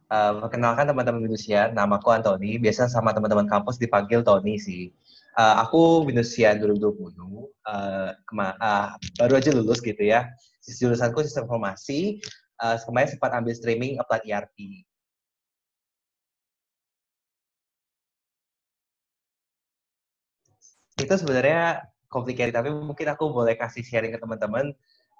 Perkenalkan teman-teman Venusian, namaku Anthony. Biasa sama teman-teman kampus dipanggil Tony sih. Aku Venusian 2020, baru aja lulus gitu ya. Jurusanku sistem informasi, kemarin sempat ambil streaming applied ERP. Itu sebenarnya complicated, tapi mungkin aku boleh kasih sharing ke teman-teman.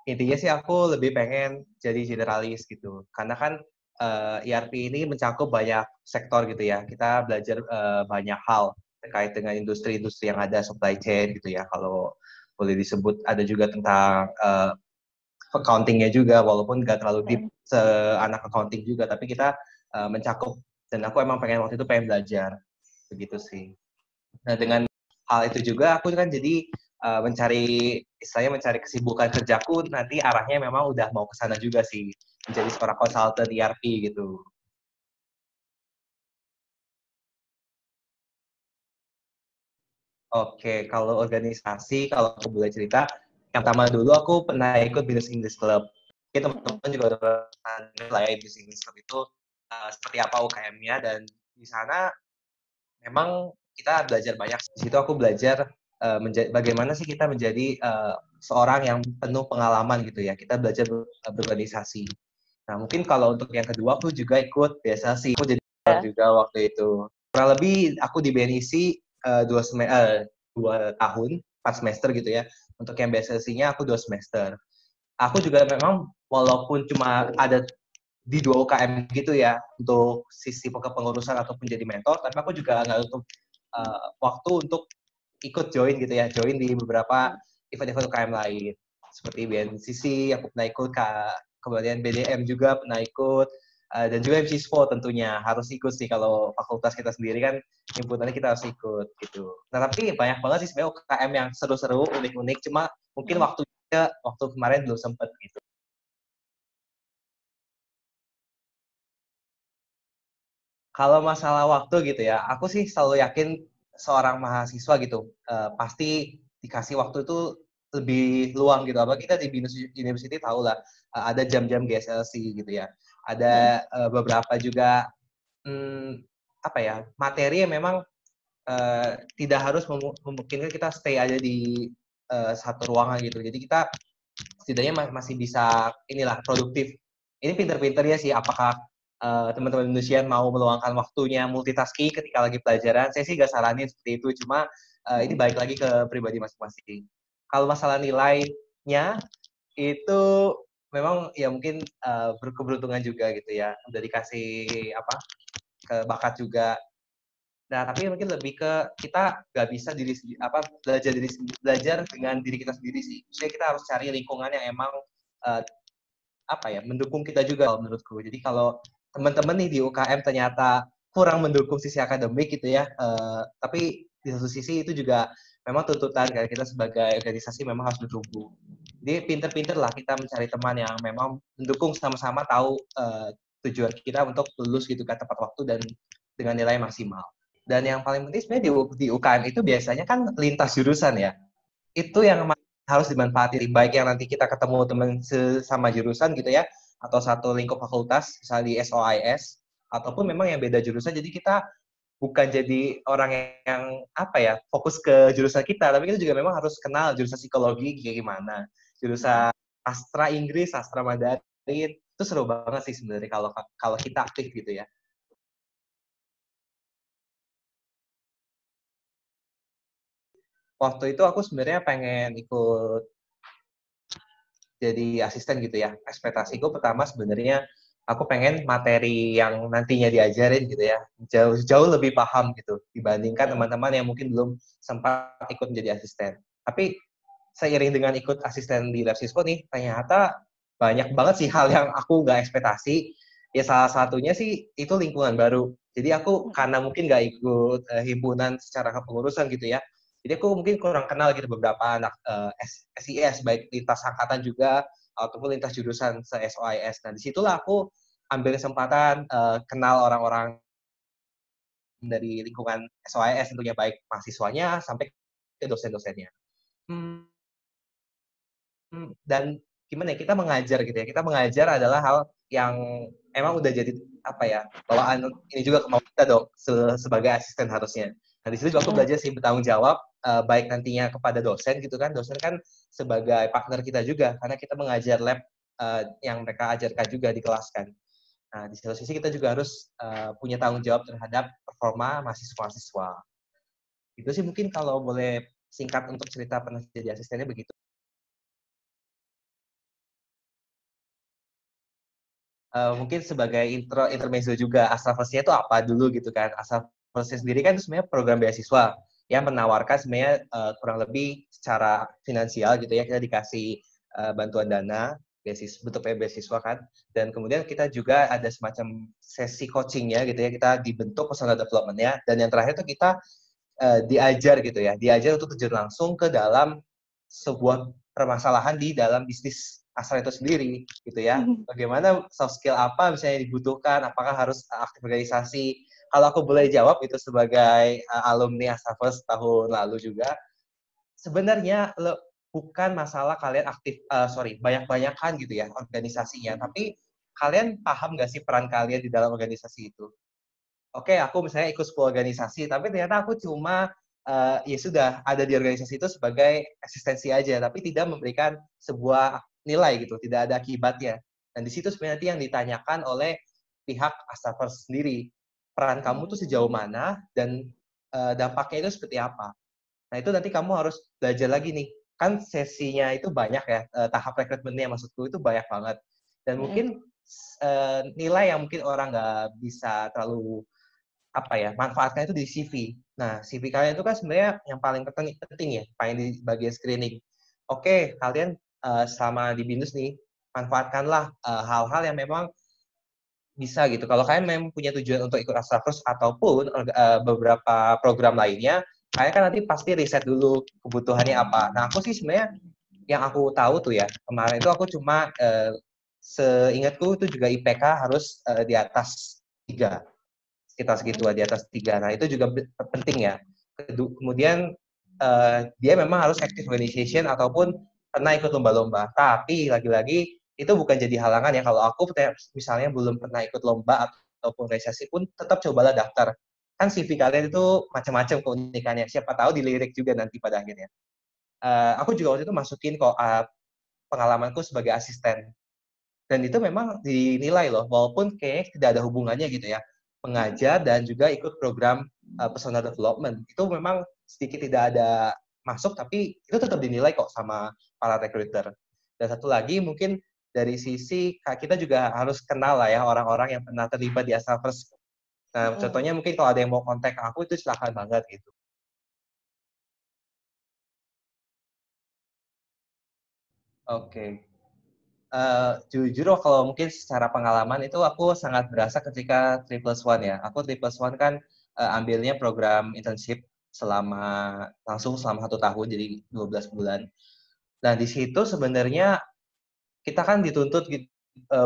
Intinya sih aku lebih pengen jadi generalis gitu. Karena kan ERP ini mencakup banyak sektor gitu ya. Kita belajar banyak hal terkait dengan industri-industri yang ada, supply chain gitu ya. Kalau boleh disebut ada juga tentang accounting-nya juga, walaupun nggak terlalu deep anak accounting juga, tapi kita mencakup. Dan aku emang pengen waktu itu pengen belajar. Begitu sih. Nah, dengan hal itu juga aku kan jadi mencari kesibukan kerjaku nanti arahnya memang udah mau ke sana juga sih, menjadi seorang konsultan ERP gitu. Oke, kalau organisasi, kalau aku boleh cerita, yang pertama dulu aku pernah ikut Business English Club. Mungkin teman-teman juga udah pernah lah ya, Business English Club itu seperti apa UKM-nya, dan di sana memang kita belajar banyak. Di situ aku belajar bagaimana sih kita menjadi seorang yang penuh pengalaman gitu ya. Kita belajar berorganisasi. Nah, mungkin kalau untuk yang kedua aku juga ikut BSLC. Aku jadi juga waktu itu. Kurang lebih aku di BNIC 2 tahun, 4 semester gitu ya. Untuk yang BSLC-nya aku 2 semester. Aku juga memang walaupun cuma ada di 2 UKM gitu ya untuk sisi kepengurusan ataupun jadi mentor, tapi aku juga nggak untuk waktu untuk ikut join gitu ya, join di beberapa event-event UKM lain seperti BNCC aku pernah ikut, kemudian BDM juga pernah ikut, dan juga MCSPO tentunya harus ikut sih. Kalau fakultas kita sendiri kan himpunannya kita harus ikut gitu. Nah, tapi banyak banget sih sebenarnya UKM yang seru-seru, unik-unik, cuma mungkin waktu kemarin belum sempet gitu. Kalau masalah waktu gitu ya, aku sih selalu yakin seorang mahasiswa gitu, pasti dikasih waktu itu lebih luang gitu. Apa kita di Binus University tahu lah, ada jam-jam GSLC gitu ya. Ada beberapa juga apa ya, materi yang memang tidak harus memungkinkan kita stay aja di satu ruangan gitu. Jadi kita setidaknya masih bisa inilah produktif. Ini pinter-pinter ya sih, apakah teman-teman Indonesian mau meluangkan waktunya multitasking ketika lagi pelajaran. Saya sih gak saranin seperti itu, cuma ini balik lagi ke pribadi masing-masing. Kalau masalah nilainya itu memang ya mungkin berkeberuntungan juga gitu ya, udah dikasih apa ke bakat juga. Nah, tapi mungkin lebih ke kita nggak bisa belajar dengan diri kita sendiri sih. Maksudnya kita harus cari lingkungan yang emang uh, apa ya, mendukung kita juga menurutku. Jadi kalau teman-teman nih di UKM ternyata kurang mendukung sisi akademik gitu ya, tapi di satu sisi itu juga memang tuntutan kayak kita sebagai organisasi memang harus bertumbuh. Jadi pinter-pinter lah kita mencari teman yang memang mendukung, sama-sama tahu tujuan kita untuk lulus gitu kan tepat waktu dan dengan nilai maksimal. Dan yang paling penting sebenarnya di UKM itu biasanya kan lintas jurusan ya. Itu yang harus dimanfaati, baik yang nanti kita ketemu teman sama jurusan gitu ya, atau satu lingkup fakultas misalnya di SOIS, ataupun memang yang beda jurusan. Jadi kita bukan jadi orang yang apa ya, fokus ke jurusan kita, tapi kita juga memang harus kenal jurusan psikologi kayak gimana, jurusan sastra Inggris, sastra Mandarin. Itu seru banget sih sebenarnya kalau kalau kita aktif gitu ya. Waktu itu aku sebenarnya pengen ikut jadi asisten gitu ya. Ekspektasiku pertama sebenarnya aku pengen materi yang nantinya diajarin gitu ya, jauh jauh lebih paham gitu dibandingkan teman-teman yang mungkin belum sempat ikut menjadi asisten. Tapi seiring dengan ikut asisten di Labsisco nih, ternyata banyak banget sih hal yang aku nggak ekspektasi. Ya salah satunya sih itu lingkungan baru. Jadi aku karena mungkin nggak ikut himpunan secara kepengurusan gitu ya, jadi aku mungkin kurang kenal gitu beberapa anak SIS, baik lintas angkatan juga ataupun lintas jurusan se-SOIS. Nah, disitulah aku ambil kesempatan kenal orang-orang dari lingkungan SOIS tentunya, baik mahasiswanya sampai ke dosen-dosennya. Dan gimana ya, kita mengajar gitu ya. Kita mengajar adalah hal yang emang udah jadi apa ya, bawaan ini juga kemauan kita dong sebagai asisten harusnya. Nah, di situ juga aku belajar sih bertanggung jawab, baik nantinya kepada dosen gitu kan. Dosen kan sebagai partner kita juga, karena kita mengajar lab yang mereka ajarkan juga di kelas kan. Nah, di satu sisi kita juga harus punya tanggung jawab terhadap performa mahasiswa-mahasiswa. Itu sih mungkin kalau boleh singkat untuk cerita pernah jadi asistennya begitu. Mungkin sebagai intermezzo juga, Astrafosnya itu apa dulu gitu kan. Astrafosnya sendiri kan sebenarnya program beasiswa yang menawarkan sebenarnya kurang lebih secara finansial gitu ya, kita dikasih bantuan dana, bentuknya beasiswa kan, dan kemudian kita juga ada semacam sesi coachingnya gitu ya, kita dibentuk personal development-nya, dan yang terakhir itu kita diajar gitu ya, diajar untuk terjun langsung ke dalam sebuah permasalahan di dalam bisnis Astra itu sendiri gitu ya. Bagaimana soft skill apa misalnya dibutuhkan, apakah harus aktif organisasi. Kalau aku boleh jawab itu sebagai alumni Astra First tahun lalu juga, sebenarnya bukan masalah kalian aktif, banyak-banyakan gitu ya organisasinya, tapi kalian paham nggak sih peran kalian di dalam organisasi itu? Oke, aku misalnya ikut sebuah organisasi, tapi ternyata aku cuma ya sudah ada di organisasi itu sebagai eksistensi aja, tapi tidak memberikan sebuah nilai gitu, tidak ada akibatnya. Dan di situ sebenarnya yang ditanyakan oleh pihak Astafers sendiri, peran kamu tuh sejauh mana dan dampaknya itu seperti apa. Nah itu nanti kamu harus belajar lagi nih, kan sesinya itu banyak ya, tahap rekrutmennya maksudku itu banyak banget. Dan mungkin nilai yang mungkin orang nggak bisa terlalu apa ya, manfaatkan itu di CV. Nah, CV kalian itu kan sebenarnya yang paling penting ya, paling di bagian screening. Oke, kalian selama di BINUS nih, manfaatkanlah hal-hal yang memang bisa gitu. Kalau kalian memang punya tujuan untuk ikut Astrafus ataupun beberapa program lainnya, kalian kan nanti pasti riset dulu kebutuhannya apa. Nah, aku sih sebenarnya yang aku tahu tuh ya, kemarin itu aku cuma seingatku itu juga IPK harus di atas 3, sekitar segitu di atas 3. Nah, itu juga penting ya. Kemudian dia memang harus active organization ataupun pernah ikut lomba-lomba. Tapi lagi-lagi itu bukan jadi halangan ya. Kalau aku misalnya belum pernah ikut lomba ataupun organisasi pun tetap cobalah daftar. Kan CV kalian itu macam-macam keunikannya. Siapa tahu dilirik juga nanti pada akhirnya. Aku juga waktu itu masukin kok pengalamanku sebagai asisten. Dan itu memang dinilai loh, walaupun kayaknya tidak ada hubungannya gitu ya. Pengajar dan juga ikut program personal development. Itu memang sedikit tidak ada masuk, tapi itu tetap dinilai kok sama para recruiter. Dan satu lagi mungkin dari sisi kita juga harus kenal lah ya orang-orang yang pernah terlibat di Astafers. Nah, contohnya mungkin kalau ada yang mau kontak aku itu silakan banget gitu. Oke. Jujur kalau mungkin secara pengalaman itu aku sangat berasa ketika 3+1 ya. Aku 3+1 kan ambilnya program internship langsung selama 1 tahun, jadi 12 bulan. Nah, di situ sebenarnya kita kan dituntut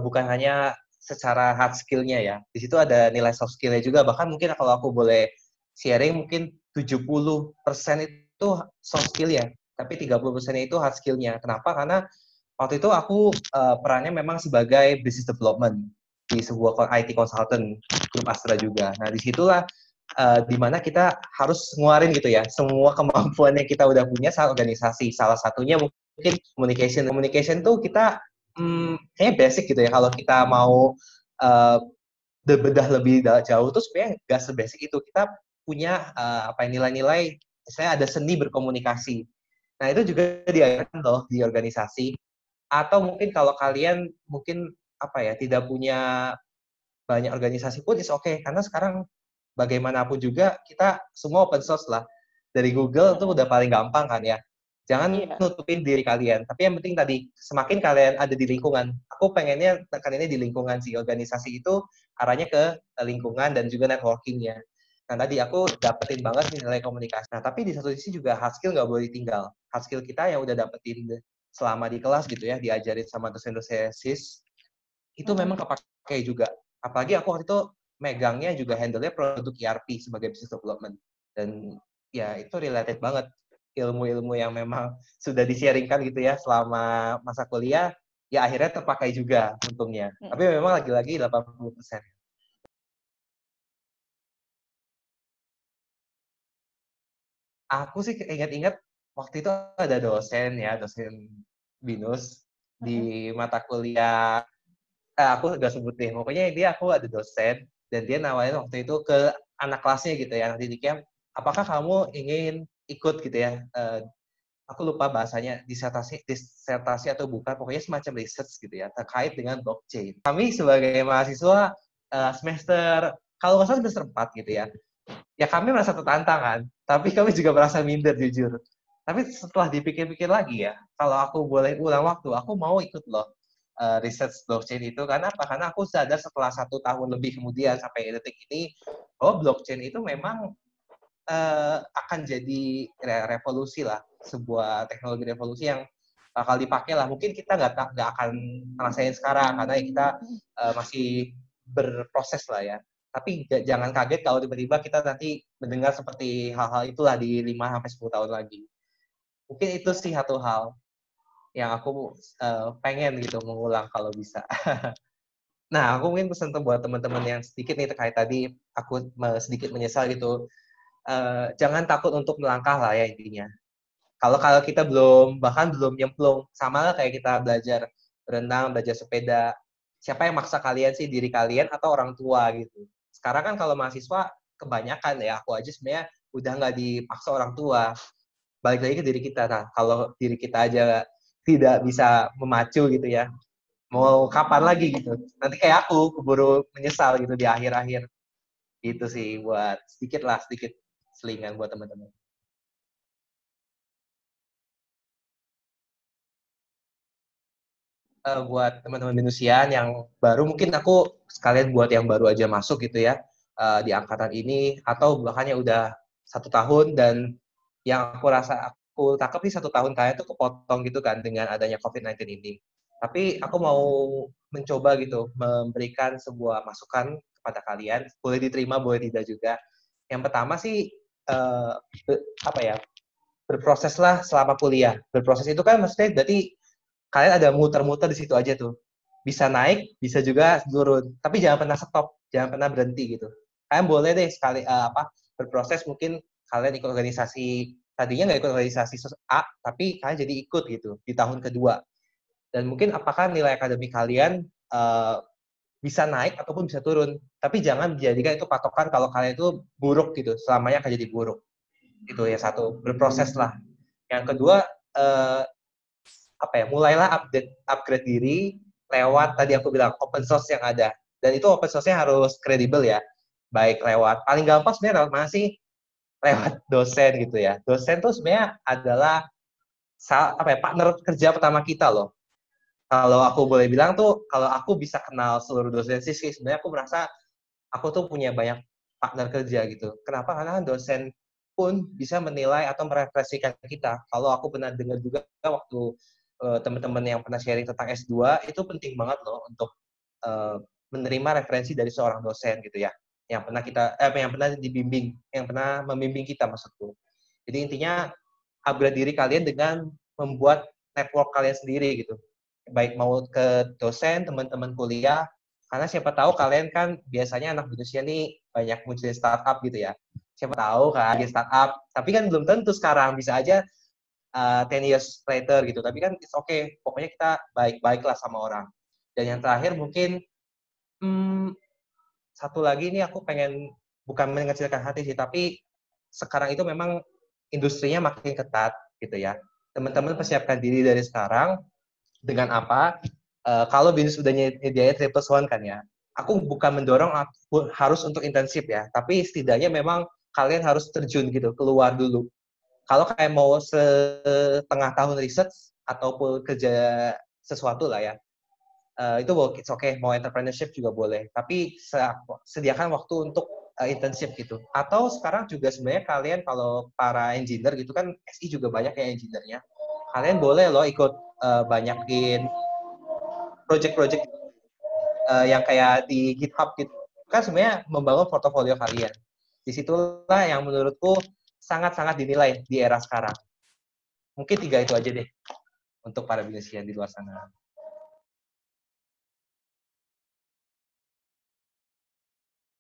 bukan hanya secara hard skill-nya ya. Di situ ada nilai soft skill-nya juga. Bahkan mungkin kalau aku boleh sharing, mungkin 70% itu soft skill ya. Tapi 30%-nya itu hard skill-nya. Kenapa? Karena waktu itu aku perannya memang sebagai business development di sebuah IT consultant grup Astra juga. Nah, disitulah di mana kita harus ngeluarin gitu ya semua kemampuan yang kita udah punya saat organisasi. Salah satunya mungkin communication. Communication tuh kita kayaknya basic gitu ya. Kalau kita mau uh, bedah lebih jauh tuh sebenarnya nggak sebasic itu. Kita punya nilai-nilai, misalnya ada seni berkomunikasi. Nah, itu juga diajarkan loh di organisasi. Atau mungkin kalau kalian mungkin tidak punya banyak organisasi pun is okay, karena sekarang bagaimanapun juga kita semua open source lah. Dari Google itu udah paling gampang kan ya. Jangan nutupin diri kalian. Tapi yang penting tadi, semakin kalian ada di lingkungan. Aku pengennya kalian di lingkungan sih. Organisasi itu arahnya ke lingkungan dan juga networking-nya. Nah, tadi aku dapetin banget nih nilai komunikasi. Nah, tapi di satu sisi juga hard skill nggak boleh ditinggal. Hard skill kita yang udah dapetin selama di kelas gitu ya, diajarin sama dosen-dosen SIS, itu memang kepake juga. Apalagi aku waktu itu megangnya juga handle-nya produk ERP sebagai business development. Dan ya itu related banget ilmu-ilmu yang memang sudah di-sharingkan gitu ya selama masa kuliah, ya akhirnya terpakai juga untungnya. Tapi memang lagi-lagi 80%. Aku sih ingat-ingat waktu itu ada dosen ya, dosen BINUS di mata kuliah, aku nggak sebut deh, pokoknya dia aku ada dosen, dan dia nawarin waktu itu ke anak kelasnya gitu ya, anak didiknya, apakah kamu ingin ikut gitu ya, aku lupa bahasanya, disertasi atau bukan, pokoknya semacam research gitu ya, terkait dengan blockchain. Kami sebagai mahasiswa semester, kalau nggak salah semester 4 gitu ya kami merasa tertantang kan, tapi kami juga merasa minder jujur. Tapi setelah dipikir-pikir lagi ya, kalau aku boleh ulang waktu, aku mau ikut loh research blockchain itu. Karena apa? Karena aku sadar setelah 1 tahun lebih kemudian sampai detik ini, bahwa blockchain itu memang akan jadi revolusi lah, sebuah teknologi revolusi yang bakal dipakai lah. Mungkin kita nggak akan ngerasain sekarang karena kita masih berproses lah ya. Tapi jangan kaget kalau tiba-tiba kita nanti mendengar seperti hal-hal itulah di 5-10 tahun lagi. Mungkin itu sih satu hal yang aku pengen gitu mengulang kalau bisa. Nah, aku mungkin pesan buat teman-teman yang sedikit nih terkait tadi, aku sedikit menyesal gitu. Jangan takut untuk melangkah lah ya intinya. Kalau kita bahkan belum nyemplung, sama lah kayak kita belajar berenang, belajar sepeda. Siapa yang maksa kalian sih, diri kalian atau orang tua gitu. Sekarang kan kalau mahasiswa kebanyakan ya, aku aja sebenarnya udah nggak dipaksa orang tua. Balik lagi ke diri kita. Nah, kalau diri kita aja tidak bisa memacu gitu ya, mau kapan lagi gitu. Nanti kayak aku keburu menyesal gitu di akhir-akhir. Itu sih buat sedikit selingan buat teman-teman. Buat teman-teman Minusian yang baru, mungkin aku sekalian buat yang baru aja masuk gitu ya, di angkatan ini, atau bahkan yang udah 1 tahun, dan yang aku rasa aku tangkap nih 1 tahun kalian tuh kepotong gitu kan dengan adanya COVID-19 ini. Tapi aku mau mencoba gitu, memberikan sebuah masukan kepada kalian, boleh diterima, boleh tidak juga. Yang pertama sih, apa ya, berproseslah selama kuliah. Berproses itu kan maksudnya berarti kalian ada muter-muter di situ aja tuh. Bisa naik, bisa juga turun. Tapi jangan pernah stop, jangan pernah berhenti gitu. Kalian boleh deh sekali berproses, mungkin kalian ikut organisasi, tadinya nggak ikut organisasi A, tapi kalian jadi ikut gitu di tahun kedua. Dan mungkin apakah nilai akademik kalian bisa naik ataupun bisa turun. Tapi jangan dijadikan itu patokan kalau kalian itu buruk gitu, selamanya akan jadi buruk. Itu ya satu, berproses lah. Yang kedua, apa ya, mulailah upgrade diri lewat tadi aku bilang open source yang ada, dan itu open source-nya harus kredibel ya, baik lewat, paling gampang sebenarnya lewat mana sih, lewat dosen gitu ya. Dosen tuh sebenarnya adalah apa ya, partner kerja pertama kita loh. Kalau aku boleh bilang tuh, kalau aku bisa kenal seluruh dosen sih sebenarnya aku merasa aku tuh punya banyak partner kerja gitu. Kenapa? Karena kan dosen pun bisa menilai atau merefleksikan kita. Kalau aku pernah dengar juga waktu teman-teman yang pernah sharing tentang S2, itu penting banget loh untuk menerima referensi dari seorang dosen gitu ya. Yang pernah yang pernah dibimbing, yang pernah membimbing kita maksudku. Jadi intinya upgrade diri kalian dengan membuat network kalian sendiri gitu. Baik mau ke dosen, teman-teman kuliah, karena siapa tahu kalian kan biasanya anak Indonesia nih banyak munculin startup gitu ya. Siapa tahu kan di startup, tapi kan belum tentu sekarang, bisa aja 10 years later gitu. Tapi kan it's okay, pokoknya kita baik-baiklah sama orang. Dan yang terakhir mungkin hmm, satu lagi ini aku pengen bukan mengecilkan hati sih, tapi sekarang itu memang industrinya makin ketat gitu ya. Teman-teman persiapkan diri dari sekarang dengan apa? Kalau bisnis sudah nyediain triple swan kan ya. Aku bukan mendorong aku harus untuk intensif ya, tapi setidaknya memang kalian harus terjun gitu, keluar dulu. Kalau kayak mau setengah tahun research ataupun kerja sesuatu lah ya, itu it's okay, mau entrepreneurship juga boleh, tapi sediakan waktu untuk internship gitu. Atau sekarang juga sebenarnya kalian kalau para engineer gitu kan, SI juga banyak ya engineer-nya, kalian boleh loh ikut banyakin project-project yang kayak di GitHub gitu, kan sebenarnya membangun portofolio kalian. Disitulah yang menurutku sangat-sangat dinilai di era sekarang. Mungkin 3 itu aja deh untuk para bisnisnya di luar sana.